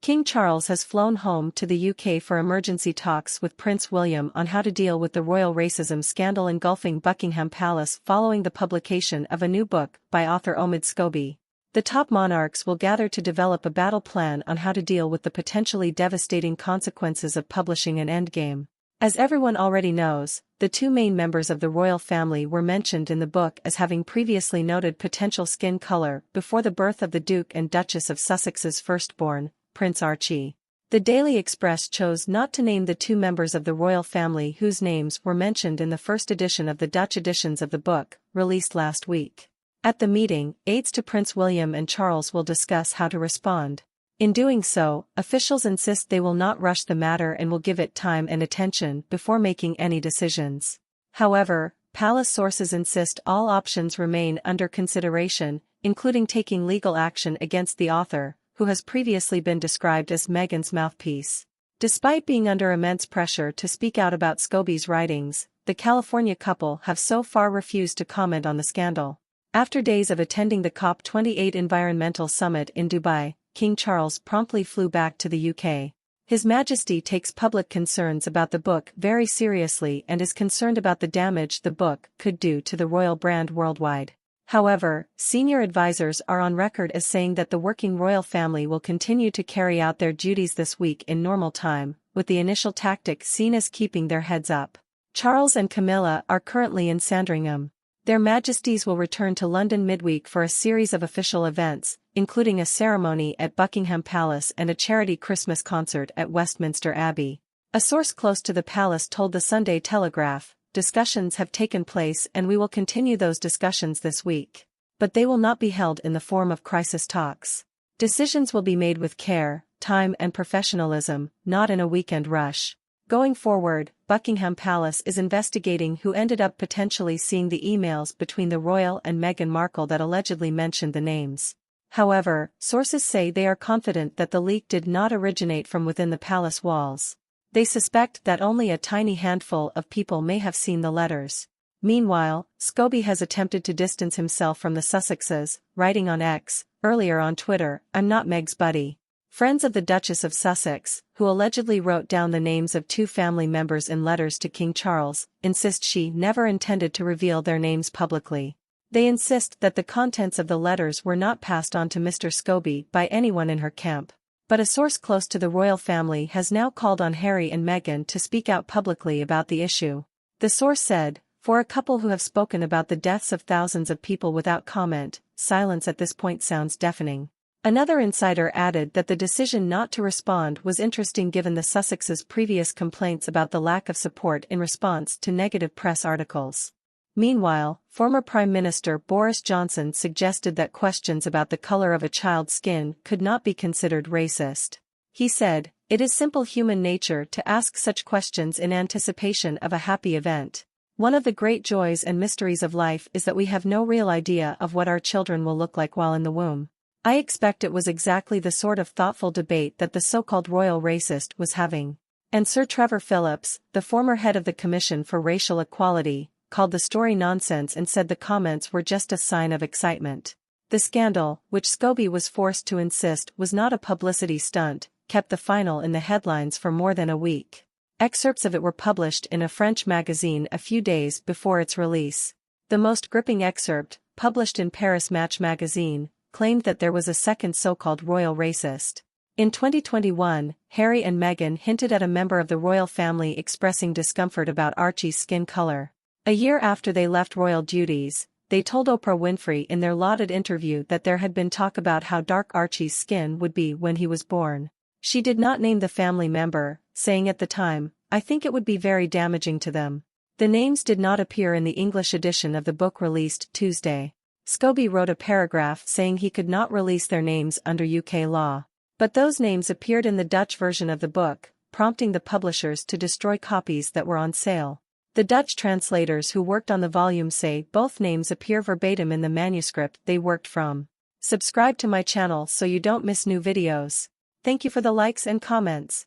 King Charles has flown home to the UK for emergency talks with Prince William on how to deal with the royal racism scandal engulfing Buckingham Palace following the publication of a new book by author Omid Scobie. The top monarchs will gather to develop a battle plan on how to deal with the potentially devastating consequences of publishing an endgame. As everyone already knows, the two main members of the royal family were mentioned in the book as having previously noted potential skin color before the birth of the Duke and Duchess of Sussex's firstborn, Prince Archie. The Daily Express chose not to name the two members of the royal family whose names were mentioned in the first edition of the Dutch editions of the book, released last week. At the meeting, aides to Prince William and Charles will discuss how to respond. In doing so, officials insist they will not rush the matter and will give it time and attention before making any decisions. However, palace sources insist all options remain under consideration, including taking legal action against the author, who has previously been described as Meghan's mouthpiece. Despite being under immense pressure to speak out about Scobie's writings, the California couple have so far refused to comment on the scandal. After days of attending the COP28 Environmental Summit in Dubai, King Charles promptly flew back to the UK. His Majesty takes public concerns about the book very seriously and is concerned about the damage the book could do to the royal brand worldwide. However, senior advisors are on record as saying that the working royal family will continue to carry out their duties this week in normal time, with the initial tactic seen as keeping their heads up. Charles and Camilla are currently in Sandringham. Their Majesties will return to London midweek for a series of official events, including a ceremony at Buckingham Palace and a charity Christmas concert at Westminster Abbey. A source close to the palace told the Sunday Telegraph, "Discussions have taken place and we will continue those discussions this week. But they will not be held in the form of crisis talks. Decisions will be made with care, time and professionalism, not in a weekend rush." Going forward, Buckingham Palace is investigating who ended up potentially seeing the emails between the royal and Meghan Markle that allegedly mentioned the names. However, sources say they are confident that the leak did not originate from within the palace walls. They suspect that only a tiny handful of people may have seen the letters. Meanwhile, Scobie has attempted to distance himself from the Sussexes, writing on X, earlier on Twitter, "I'm not Meg's buddy." Friends of the Duchess of Sussex, who allegedly wrote down the names of two family members in letters to King Charles, insist she never intended to reveal their names publicly. They insist that the contents of the letters were not passed on to Mr. Scobie by anyone in her camp. But a source close to the royal family has now called on Harry and Meghan to speak out publicly about the issue. The source said, "For a couple who have spoken about the deaths of thousands of people without comment, silence at this point sounds deafening." Another insider added that the decision not to respond was interesting given the Sussexes' previous complaints about the lack of support in response to negative press articles. Meanwhile, former Prime Minister Boris Johnson suggested that questions about the color of a child's skin could not be considered racist. He said, "It is simple human nature to ask such questions in anticipation of a happy event. One of the great joys and mysteries of life is that we have no real idea of what our children will look like while in the womb." I expect it was exactly the sort of thoughtful debate that the so-called royal racist was having. And Sir Trevor Phillips, the former head of the Commission for Racial Equality, called the story nonsense and said the comments were just a sign of excitement. The scandal, which Scobie was forced to insist was not a publicity stunt, kept the final in the headlines for more than a week. Excerpts of it were published in a French magazine a few days before its release. The most gripping excerpt, published in Paris Match magazine, claimed that there was a second so-called royal racist. In 2021, Harry and Meghan hinted at a member of the royal family expressing discomfort about Archie's skin color. A year after they left royal duties, they told Oprah Winfrey in their lauded interview that there had been talk about how dark Archie's skin would be when he was born. She did not name the family member, saying at the time, "I think it would be very damaging to them." The names did not appear in the English edition of the book released Tuesday. Scobie wrote a paragraph saying he could not release their names under UK law. But those names appeared in the Dutch version of the book, prompting the publishers to destroy copies that were on sale. The Dutch translators who worked on the volume say both names appear verbatim in the manuscript they worked from. Subscribe to my channel so you don't miss new videos. Thank you for the likes and comments.